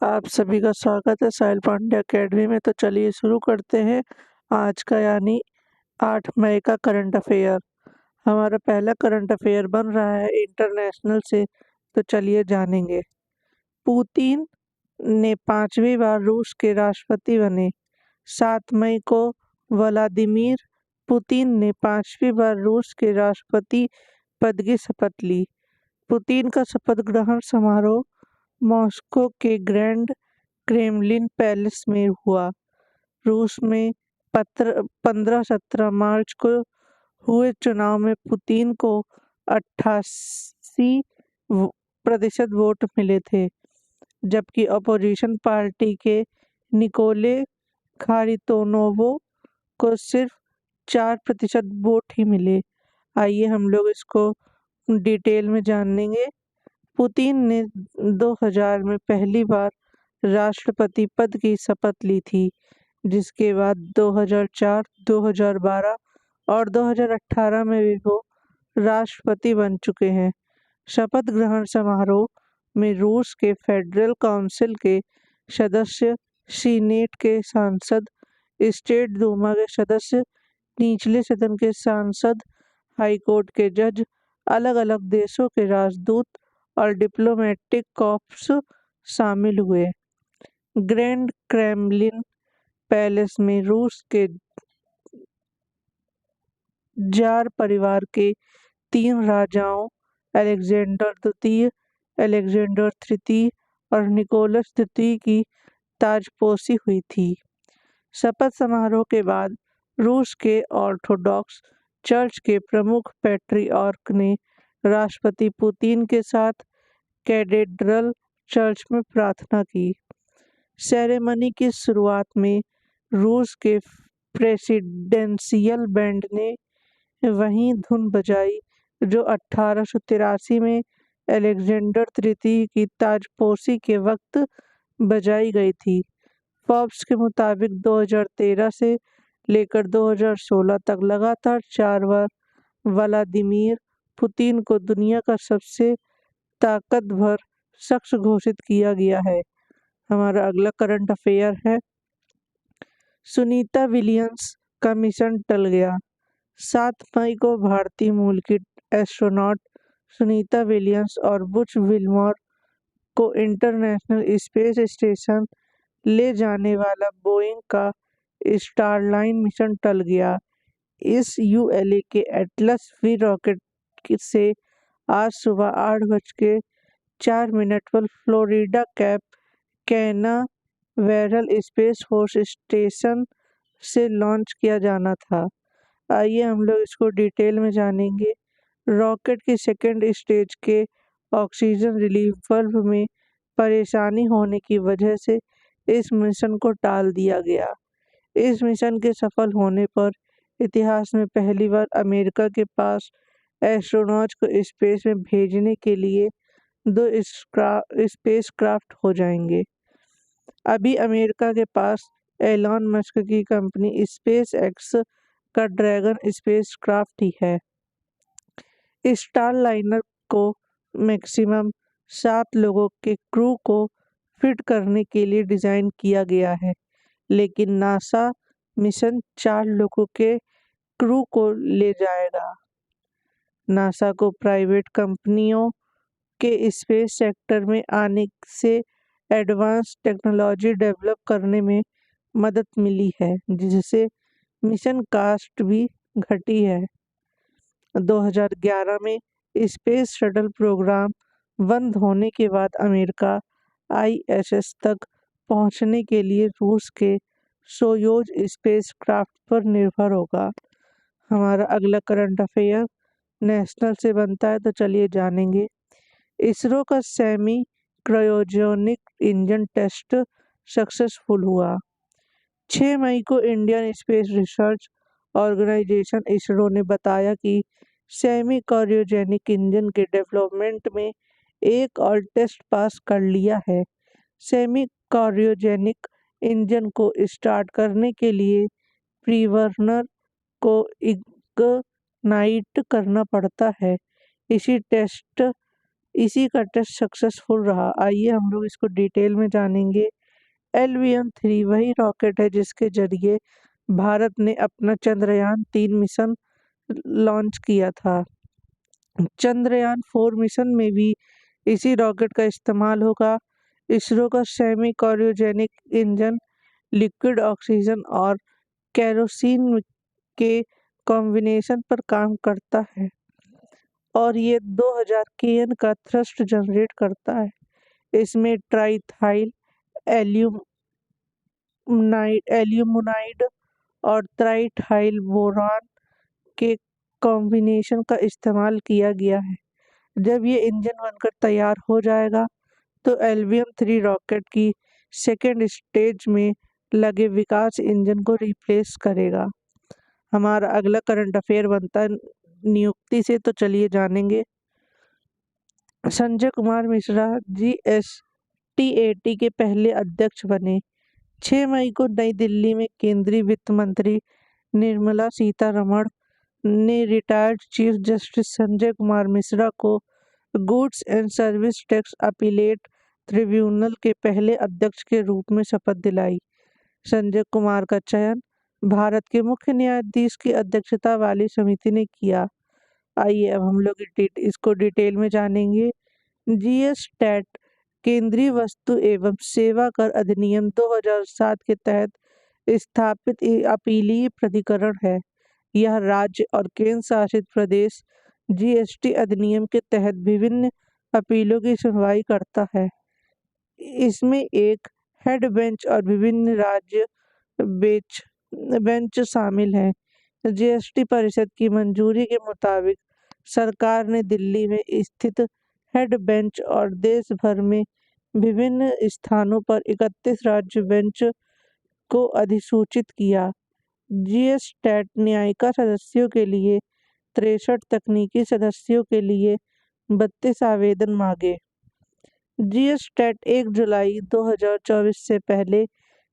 आप सभी का स्वागत है साहिल पांड्या अकेडमी में। तो चलिए शुरू करते हैं आज का यानी 8 मई का करंट अफेयर। हमारा पहला करंट अफेयर बन रहा है इंटरनेशनल से, तो चलिए जानेंगे। पुतिन ने 5वीं बार रूस के राष्ट्रपति बने। 7 मई को व्लादिमीर पुतिन ने 5वीं बार रूस के राष्ट्रपति पद की शपथ ली। पुतिन का शपथ ग्रहण समारोह मॉस्को के ग्रैंड क्रेमलिन पैलेस में हुआ। रूस में 15-17 मार्च को हुए चुनाव में पुतिन को 88% वोट मिले थे, जबकि अपोजिशन पार्टी के निकोले खारितोनोव को सिर्फ 4% वोट ही मिले। आइए हम लोग इसको डिटेल में जानेंगे। पुतिन ने 2000 में पहली बार राष्ट्रपति पद की शपथ ली थी, जिसके बाद 2004, 2012 और 2018 में भी वो राष्ट्रपति बन चुके हैं। शपथ ग्रहण समारोह में रूस के फेडरल काउंसिल के सदस्य, सीनेट के सांसद, स्टेट दूमा के सदस्य, निचले सदन के सांसद, हाईकोर्ट के जज, अलग-अलग देशों के राजदूत और डिप्लोमेटिक कॉर्प्स शामिल हुए। ग्रैंड क्रेमलिन पैलेस में रूस के जार परिवार के 3 राजाओं अलेक्जेंडर द्वितीय, अलेक्जेंडर तृतीय और निकोलस द्वितीय की ताजपोशी हुई थी। शपथ समारोह के बाद रूस के ऑर्थोडॉक्स चर्च के प्रमुख पैट्रियार्क ने राष्ट्रपति पुतिन के साथ कैथेड्रल चर्च में प्रार्थना की। सेरेमनी की शुरुआत में रूस के प्रेसिडेंशियल बैंड ने वही धुन बजाई जो 1883 में अलेक्जेंडर तृतीय की ताजपोशी के वक्त बजाई गई थी। फोर्ब्स के मुताबिक 2013 से लेकर 2016 तक लगातार 4 बार व्लादिमीर पुतिन को दुनिया का सबसे ताकतवर शख्स घोषित किया गया है। हमारा अगला करंट अफेयर है, सुनीता विलियम्स का मिशन टल गया। 7 मई को भारतीय मूल की एस्ट्रोनॉट सुनीता विलियम्स और बुच विल्मोर को इंटरनेशनल स्पेस स्टेशन ले जाने वाला बोइंग का स्टारलाइन मिशन टल गया। इस यूएलए के एटलस वी रॉकेट से आज सुबह 8:04 पर Florida cap Canaveral space force station से लॉन्च किया जाना था। आइए हम लोग इसको डिटेल में जानेंगे। रॉकेट की सेकेंड स्टेज के ऑक्सीजन रिलीफ वाल्व में परेशानी होने की वजह से इस मिशन को टाल दिया गया। इस मिशन के सफल होने पर इतिहास में पहली बार अमेरिका के पास एस्ट्रोनॉट्स को स्पेस में भेजने के लिए 2 स्पेसक्राफ्ट हो जाएंगे। अभी अमेरिका के पास एलॉन मस्क की कंपनी स्पेस एक्स का ड्रैगन स्पेसक्राफ्ट ही है। स्टारलाइनर को मैक्सिमम 7 लोगों के क्रू को फिट करने के लिए डिज़ाइन किया गया है, लेकिन नासा मिशन 4 लोगों के क्रू को ले जाएगा। नासा को प्राइवेट कंपनियों के स्पेस सेक्टर में आने से एडवांस टेक्नोलॉजी डेवलप करने में मदद मिली है, जिससे मिशन कास्ट भी घटी है। 2011 में स्पेस शटल प्रोग्राम बंद होने के बाद अमेरिका आईएसएस तक पहुंचने के लिए रूस के सोयूज स्पेसक्राफ्ट पर निर्भर होगा। हमारा अगला करंट अफेयर नेशनल से बनता है, तो चलिए जानेंगे। इसरो का semi cryogenic engine test successful हुआ। 6 मई को Indian Space Research Organisation ISRO ने बताया कि सेमी क्रायोजेनिक इंजन के डेवलपमेंट में एक और टेस्ट पास कर लिया है। सेमी क्रायोजेनिक इंजन को स्टार्ट करने के लिए प्रीबर्नर को इग्नाइट करना पड़ता है। इसी टेस्ट इसी का टेस्ट सक्सेसफुल रहा। आइए हम लोग इसको डिटेल में जानेंगे। LVM-3 वही रॉकेट है जिसके जरिए भारत ने अपना चंद्रयान-3 मिशन लॉन्च किया था। चंद्रयान-4 मिशन में भी इसी रॉकेट का इस्तेमाल होगा। इसरो का semi cryogenic engine liquid oxygen और केरोसिन के कॉम्बिनेशन पर काम करता है और ये 2000 kN का थ्रस्ट जनरेट करता है। इसमें ट्राइथाइल एल्यूमिनाइड और ट्राइथाइल बोरान के कॉम्बिनेशन का इस्तेमाल किया गया है। जब ये इंजन बनकर तैयार हो जाएगा तो LVM-3 रॉकेट की सेकेंड स्टेज में लगे विकास इंजन को रिप्लेस करेगा। हमारा अगला करंट अफेयर बनता है नियुक्ति से, तो चलिए जानेंगे। संजय कुमार मिश्रा GSTAT के पहले अध्यक्ष बने। 6 मई को नई दिल्ली में केंद्रीय वित्त मंत्री निर्मला सीतारमण ने retired chief justice Sanjay Kumar Mishra को goods and service tax appellate tribunal के पहले अध्यक्ष के रूप में शपथ दिलाई। संजय कुमार का चयन भारत के मुख्य न्यायाधीश की अध्यक्षता वाली समिति ने किया। आइए अब हम लोग इसको डिटेल में जानेंगे। GSTAT केंद्रीय वस्तु एवं सेवा कर अधिनियम 2007 के तहत स्थापित अपीलीय प्राधिकरण है। यह राज्य और केंद्र शासित प्रदेश GST अधिनियम के तहत विभिन्न अपीलों की सुनवाई करता है। इसमें एक हेड बेंच और विभिन्न राज्य बेंच शामिल हैं। GST परिषद की मंजूरी के मुताबिक सरकार ने दिल्ली में स्थित हेड बेंच और देश भर में विभिन्न स्थानों पर 31 राज्य बेंच को अधिसूचित किया। GSTAT न्यायिका सदस्यों के लिए 63, तकनीकी सदस्यों के लिए 32 आवेदन मांगे। GSTAT 1 जुलाई 2024 से पहले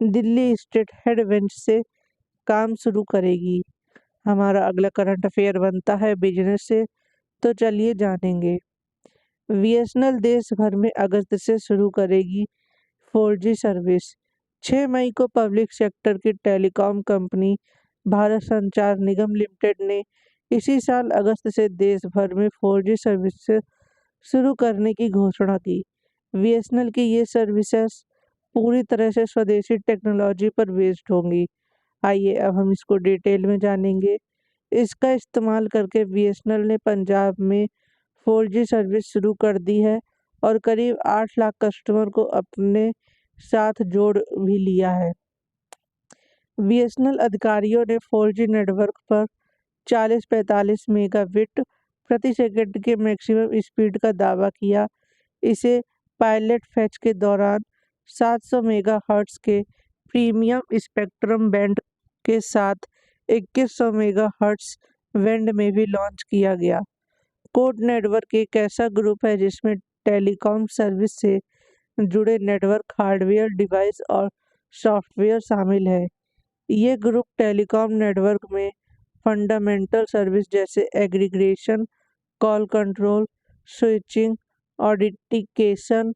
दिल्ली स्टेट हेड बेंच से काम शुरू करेगी। हमारा अगला करंट अफेयर बनता है बिजनेस से, तो चलिए जानेंगे। BSNL देश भर में अगस्त से शुरू करेगी 4G सर्विस। 6 मई को पब्लिक सेक्टर की टेलीकॉम कंपनी भारत संचार निगम लिमिटेड ने इसी साल अगस्त से देश भर में 4G सर्विस शुरू करने की घोषणा की। BSNL की ये सर्विसेज पूरी तरह से स्वदेशी टेक्नोलॉजी पर बेस्ड होंगी। आइए अब हम इसको डिटेल में जानेंगे। इसका इस्तेमाल करके BSNL ने पंजाब में 4G सर्विस शुरू कर दी है और करीब 8 लाख कस्टमर को अपने साथ जोड़ भी लिया है। BSNL अधिकारियों ने 4G नेटवर्क पर 40-45 मेगाबिट प्रति सेकंड के मैक्सिमम स्पीड का दावा किया। इसे पायलट फेज के दौरान 700 मेगाहर्ट्ज के प्रीमियम स्पेक्ट्रम बैंड के साथ 2100 मेगाहर्ट्ज बैंड में भी लॉन्च किया गया। कोड नेटवर्क एक ऐसा ग्रुप है जिसमें टेलीकॉम सर्विस से जुड़े नेटवर्क हार्डवेयर डिवाइस और सॉफ्टवेयर शामिल है। ये ग्रुप टेलीकॉम नेटवर्क में फंडामेंटल सर्विस जैसे aggregation, call control, switching, authentication,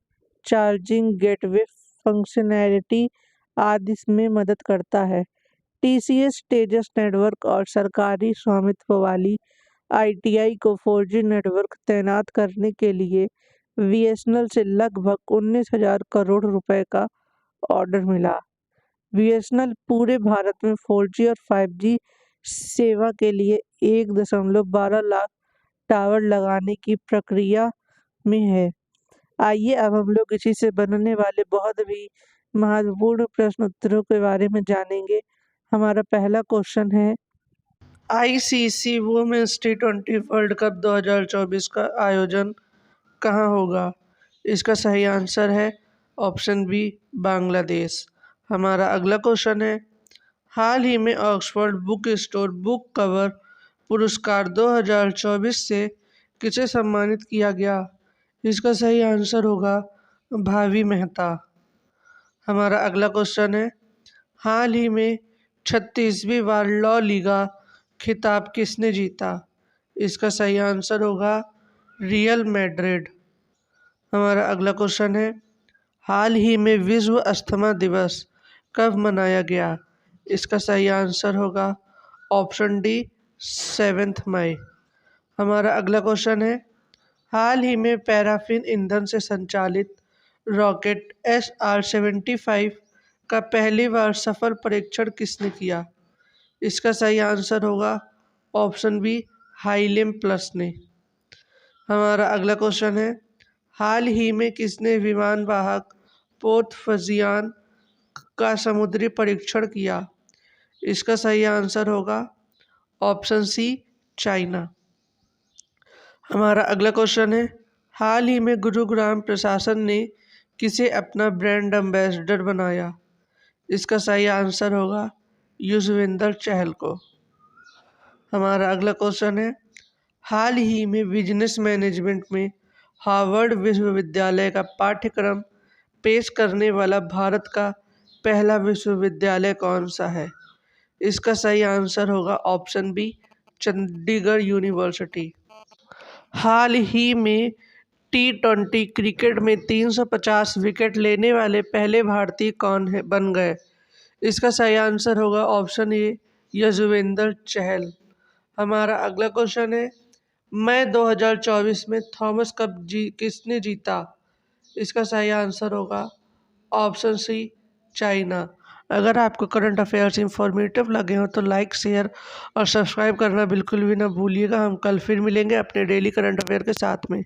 charging, gateway functionality आदि में मदद करता है। TCS तेजस नेटवर्क और सरकारी स्वामित्व वाली ITI को 4G नेटवर्क तैनात करने के लिए BSNL से लगभग 19,000 करोड़ रुपए का ऑर्डर मिला। BSNL पूरे भारत में 4G और 5G सेवा के लिए 1.12 लाख टावर लगाने की प्रक्रिया में है। आइए अब हम लोग इसी से बनने वाले बहुत भी महत्वपूर्ण प्रश्न उत्तरों के बारे में जानेंगे। हमारा पहला क्वेश्चन है, ICC women's T20 world cup 2024 का आयोजन कहाँ होगा? इसका सही आंसर है ऑप्शन बी, बांग्लादेश। हमारा अगला क्वेश्चन है, हाल ही में Oxford book store book cover पुरस्कार 2024 से किसे सम्मानित किया गया? इसका सही आंसर होगा भावी मेहता। हमारा अगला क्वेश्चन है, हाल ही में 36वीं बार ला लीगा खिताब किसने जीता? इसका सही आंसर होगा रियल मैड्रिड। हमारा अगला क्वेश्चन है, हाल ही में विश्व अस्थमा दिवस कब मनाया गया? इसका सही आंसर होगा ऑप्शन डी 7 मई। हमारा अगला क्वेश्चन है, हाल ही में पैराफिन ईंधन से संचालित रॉकेट SR-75 का पहली बार सफल परीक्षण किसने किया? इसका सही आंसर होगा ऑप्शन बी हाइलेम प्लस ने। हमारा अगला क्वेश्चन है, हाल ही में किसने विमान वाहक पोर्ट-फजियान का समुद्री परीक्षण किया? इसका सही आंसर होगा ऑप्शन सी चाइना। हमारा अगला क्वेश्चन है, हाल ही में गुरुग्राम प्रशासन ने किसे अपना ब्रांड एम्बेसडर बनाया? इसका सही आंसर होगा युजवेंद्र चहल को। हमारा अगला क्वेश्चन है, हाल ही में बिजनेस मैनेजमेंट में हार्वर्ड विश्वविद्यालय का पाठ्यक्रम पेश करने वाला भारत का पहला विश्वविद्यालय कौन सा है? इसका सही आंसर होगा ऑप्शन बी चंडीगढ़ यूनिवर्सिटी। हाल ही में T20 क्रिकेट में 350 विकेट लेने वाले पहले भारतीय कौन बन गए? इसका सही आंसर होगा ऑप्शन ए युजवेंद्र चहल। हमारा अगला क्वेश्चन है, मई 2024 में थॉमस कप किसने जीता? इसका सही आंसर होगा ऑप्शन सी चाइना। अगर आपको करंट अफेयर्स इंफॉर्मेटिव लगे हो तो लाइक, शेयर और सब्सक्राइब करना बिल्कुल भी ना भूलिएगा। हम कल फिर मिलेंगे अपने डेली करंट अफेयर के साथ में।